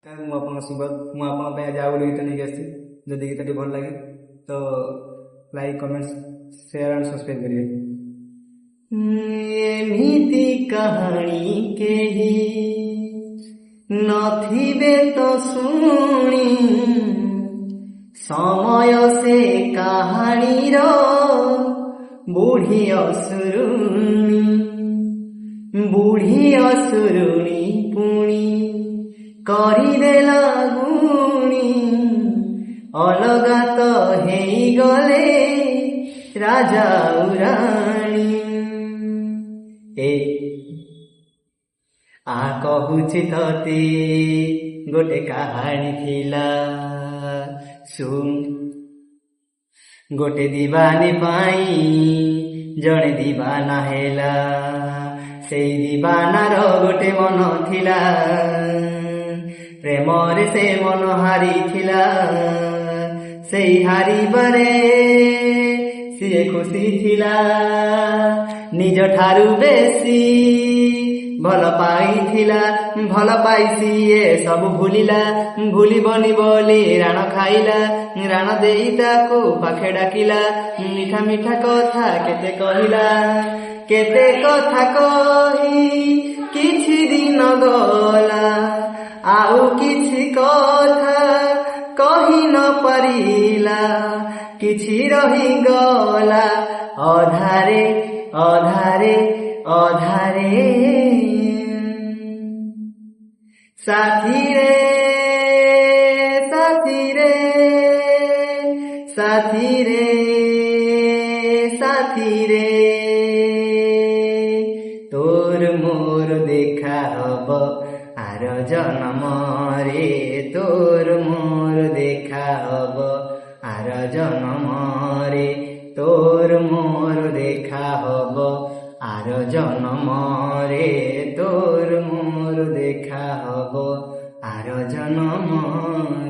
ମୁଁ ଆପଣଙ୍କ ସୁବ୍ରତ। ମୁଁ ଆପଣଙ୍କ ପାଇଁ ଆଜି ଆଉ ଗୋଟେ ଗୀତ ନେଇକି ଆସିଛି। ଯଦି ଗୀତଟି ଭଲ ଲାଗେ ତ like, comment, share and subscribe କରିବେ। ଏମିତି କାହାଣୀ କେହି ନଥିବେ ତ ଶୁଣି, ସମୟ ସେ କାହାଣୀର ବୁଢ଼ୀ ଅସୁରୁଣୀ ପୁଣି କରିଦେଲା ଗୁଣି, ଅଲଗା ତ ହେଇଗଲେ ରାଜା ଆଉ ରାଣୀ। କହୁଛି ତତେ ଗୋଟେ କାହାଣୀ ଥିଲା, ଶୁଣ। ଗୋଟେ ଦିବାନୀ ପାଇଁ ଜଣେ ଦିବାନା ହେଲା। ସେଇ ଦିବାନାର ଗୋଟେ ମନ ଥିଲା, ପ୍ରେମରେ ସେ ମନ ହାରିଥିଲା। ସେଇ ହାରିବାରେ ସିଏ ଖୁସି ଥିଲା, ନିଜ ଠାରୁ ବେଶୀ ଭଲ ପାଇଥିଲା। ଭଲ ପାଇ ସିଏ ସବୁ ଭୁଲିଲା, ଭୁଲିବନି ବୋଲି ରାଣ ଖାଇଲା। ରାଣ ଦେଇ ତାକୁ ପାଖେ ଡାକିଲା, ମିଠା ମିଠା କଥା କେତେ କହିଲା। କେତେ କଥା କହି କିଛି ଦିନ ଗଲା, ଆଉ କିଛି କଥା କହି ନ ପାରିଲା। କିଛି ରହିଗଲା ଅଧାରେ ଅଧାରେ ଅଧାରେ। ସାଥିରେ ସାଥିରେ ସାଥିରେ ସାଥିରେ, তোর মোর দেখা হব আর জনমরে। তোর মোর দেখা হব আর জনমরে। তোর মোর দেখা হব আর জনমরে। তোর মোর দেখা হব আর জনমরে।